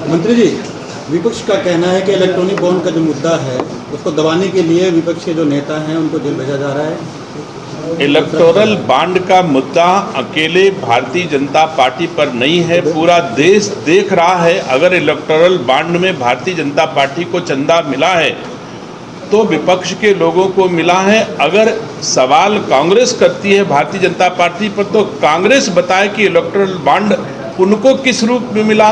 मंत्री जी, विपक्ष का कहना है कि इलेक्ट्रॉनिक बॉन्ड का जो मुद्दा है उसको दबाने के लिए विपक्ष के जो नेता हैं उनको जेल भेजा जा रहा है। इलेक्टोरल बॉन्ड का मुद्दा अकेले भारतीय जनता पार्टी पर नहीं है, पूरा देश देख रहा है। अगर इलेक्टोरल बॉन्ड में भारतीय जनता पार्टी को चंदा मिला है तो विपक्ष के लोगों को मिला है। अगर सवाल कांग्रेस करती है भारतीय जनता पार्टी पर, तो कांग्रेस बताए कि इलेक्टोरल बॉन्ड उनको किस रूप में मिला,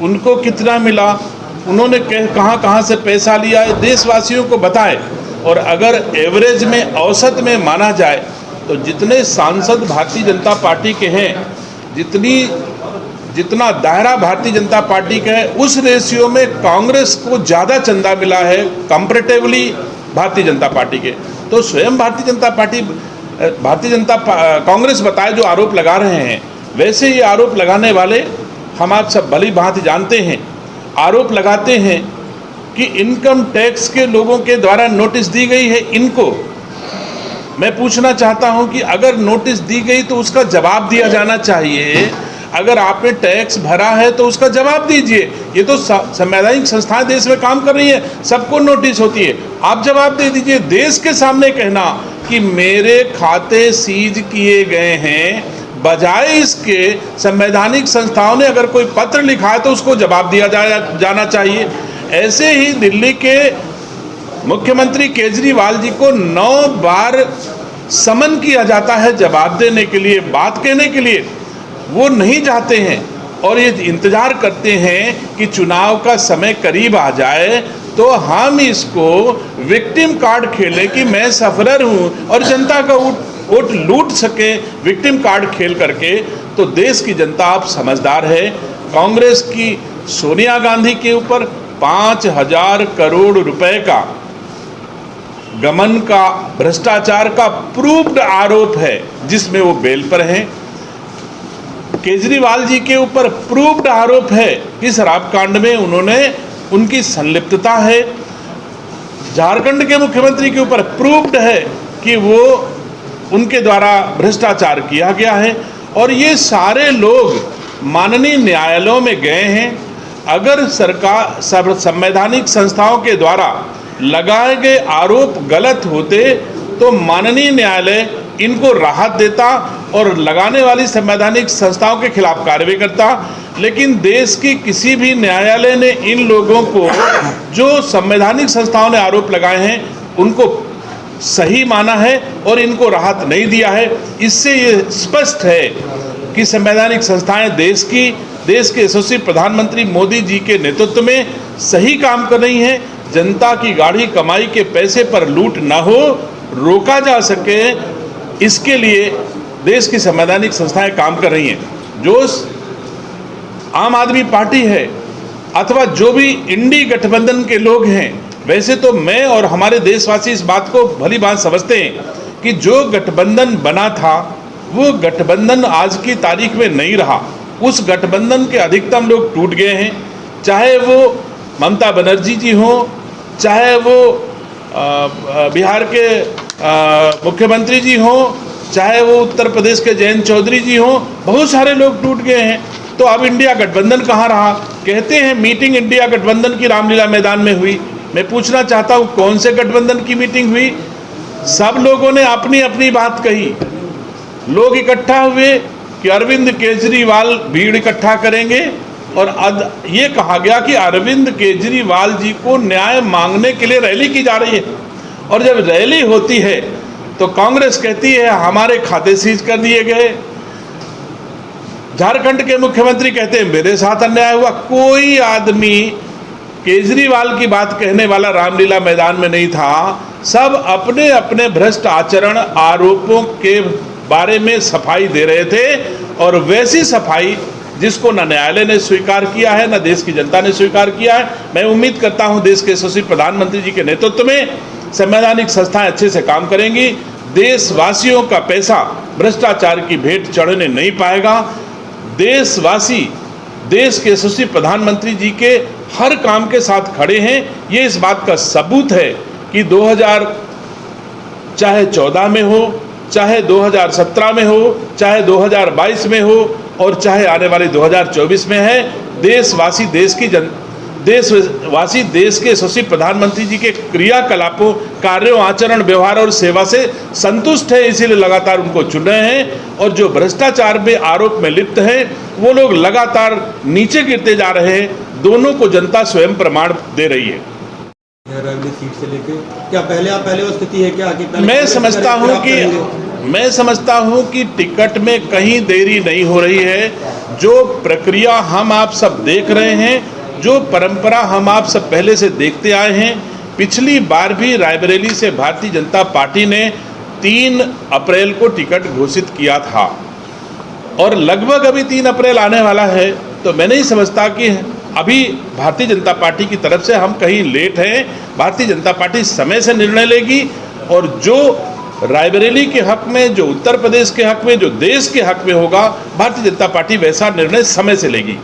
उनको कितना मिला, उन्होंने कहाँ से पैसा लिया है, देशवासियों को बताए। और अगर एवरेज में, औसत में माना जाए तो जितने सांसद भारतीय जनता पार्टी के हैं, जितना दायरा भारतीय जनता पार्टी का है, उस रेशियो में कांग्रेस को ज़्यादा चंदा मिला है कंपैरेटिवली भारतीय जनता पार्टी के। तो स्वयं कांग्रेस बताए जो आरोप लगा रहे हैं, वैसे ये आरोप लगाने वाले हम आप सब भली भांति जानते हैं, आरोप लगाते हैं कि इनकम टैक्स के लोगों के द्वारा नोटिस दी गई है इनको। मैं पूछना चाहता हूं कि अगर नोटिस दी गई तो उसका जवाब दिया जाना चाहिए। अगर आपने टैक्स भरा है तो उसका जवाब दीजिए। ये तो संवैधानिक संस्थाएं देश में काम कर रही है, सबको नोटिस होती है, आप जवाब दे दीजिए। देश के सामने कहना कि मेरे खाते सीज किए गए हैं, बजाय इसके संवैधानिक संस्थाओं ने अगर कोई पत्र लिखा है तो उसको जवाब दिया जाना चाहिए। ऐसे ही दिल्ली के मुख्यमंत्री केजरीवाल जी को 9 बार समन किया जाता है जवाब देने के लिए, बात कहने के लिए। वो नहीं जाते हैं और ये इंतजार करते हैं कि चुनाव का समय करीब आ जाए तो हम इसको विक्टिम कार्ड खेलें कि मैं सफरर हूँ और जनता का वोट लूट सके विक्टिम कार्ड खेल करके। तो देश की जनता आप समझदार है। कांग्रेस की सोनिया गांधी के ऊपर 5,000 करोड़ रुपए का गमन का, भ्रष्टाचार का प्रूव्ड आरोप है, जिसमें वो बेल पर हैं। केजरीवाल जी के ऊपर प्रूव्ड आरोप है कि शराब कांड में उनकी संलिप्तता है। झारखंड के मुख्यमंत्री के ऊपर प्रूव्ड है कि वो उनके द्वारा भ्रष्टाचार किया गया है। और ये सारे लोग माननीय न्यायालयों में गए हैं। अगर सरकार संवैधानिक संस्थाओं के द्वारा लगाए गए आरोप गलत होते तो माननीय न्यायालय इनको राहत देता और लगाने वाली संवैधानिक संस्थाओं के खिलाफ कार्रवाई करता। लेकिन देश की किसी भी न्यायालय ने इन लोगों को, जो संवैधानिक संस्थाओं ने आरोप लगाए हैं, उनको सही माना है और इनको राहत नहीं दिया है। इससे ये स्पष्ट है कि संवैधानिक संस्थाएं देश के यशस्वी प्रधानमंत्री मोदी जी के नेतृत्व में सही काम कर रही हैं। जनता की गाढ़ी कमाई के पैसे पर लूट न हो, रोका जा सके, इसके लिए देश की संवैधानिक संस्थाएं काम कर रही हैं। जो आम आदमी पार्टी है अथवा जो भी इंडी गठबंधन के लोग हैं, वैसे तो मैं और हमारे देशवासी इस बात को भली बात समझते हैं कि जो गठबंधन बना था वो गठबंधन आज की तारीख में नहीं रहा। उस गठबंधन के अधिकतम लोग टूट गए हैं, चाहे वो ममता बनर्जी जी हों, चाहे वो बिहार के मुख्यमंत्री जी हों, चाहे वो उत्तर प्रदेश के जयंत चौधरी जी हों, बहुत सारे लोग टूट गए हैं। तो अब इंडिया गठबंधन कहाँ रहा? कहते हैं मीटिंग इंडिया गठबंधन की रामलीला मैदान में हुई। मैं पूछना चाहता हूँ कौन से गठबंधन की मीटिंग हुई? सब लोगों ने अपनी अपनी बात कही। लोग इकट्ठा हुए कि अरविंद केजरीवाल भीड़ इकट्ठा करेंगे और ये कहा गया कि अरविंद केजरीवाल जी को न्याय मांगने के लिए रैली की जा रही है। और जब रैली होती है तो कांग्रेस कहती है हमारे खाते सीज कर दिए गए। झारखंड के मुख्यमंत्री कहते हैं मेरे साथ अन्याय हुआ। कोई आदमी केजरीवाल की बात कहने वाला रामलीला मैदान में नहीं था। सब अपने अपने भ्रष्ट आचरण आरोपों के बारे में सफाई दे रहे थे और वैसी सफाई जिसको न न्यायालय ने स्वीकार किया है, न देश की जनता ने स्वीकार किया है। मैं उम्मीद करता हूं देश के यशस्वी प्रधानमंत्री जी के नेतृत्व में संवैधानिक संस्थाएं अच्छे से काम करेंगी। देशवासियों का पैसा भ्रष्टाचार की भेंट चढ़ने नहीं पाएगा। देशवासी देश के यशस्वी प्रधानमंत्री जी के हर काम के साथ खड़े हैं। ये इस बात का सबूत है कि 2014 में हो, चाहे 2017 में हो, चाहे 2022 में हो, और चाहे आने वाले 2024 में है, देशवासी देश के यशस्वी प्रधानमंत्री जी के क्रियाकलापों, कार्यों, आचरण, व्यवहार और सेवा से संतुष्ट है, इसीलिए लगातार उनको चुन रहे हैं। और जो भ्रष्टाचार में आरोप में लिप्त हैं वो लोग लगातार नीचे गिरते जा रहे हैं। दोनों को जनता स्वयं प्रमाण दे रही है। रायबरेली सीट से लेके क्या पहले वो स्थिति है क्या? मैं समझता हूं कि टिकट में कहीं देरी नहीं हो रही है। जो प्रक्रिया हम आप सब देख रहे हैं, जो परंपरा हम आप सब पहले से देखते आए हैं, पिछली बार भी रायबरेली से भारतीय जनता पार्टी ने 3 अप्रैल को टिकट घोषित किया था और लगभग अभी 3 अप्रैल आने वाला है। तो मैं नहीं समझता कि अभी भारतीय जनता पार्टी की तरफ से हम कहीं लेट हैं। भारतीय जनता पार्टी समय से निर्णय लेगी और जो रायबरेली के हक में, जो उत्तर प्रदेश के हक में, जो देश के हक में होगा, भारतीय जनता पार्टी वैसा निर्णय समय से लेगी।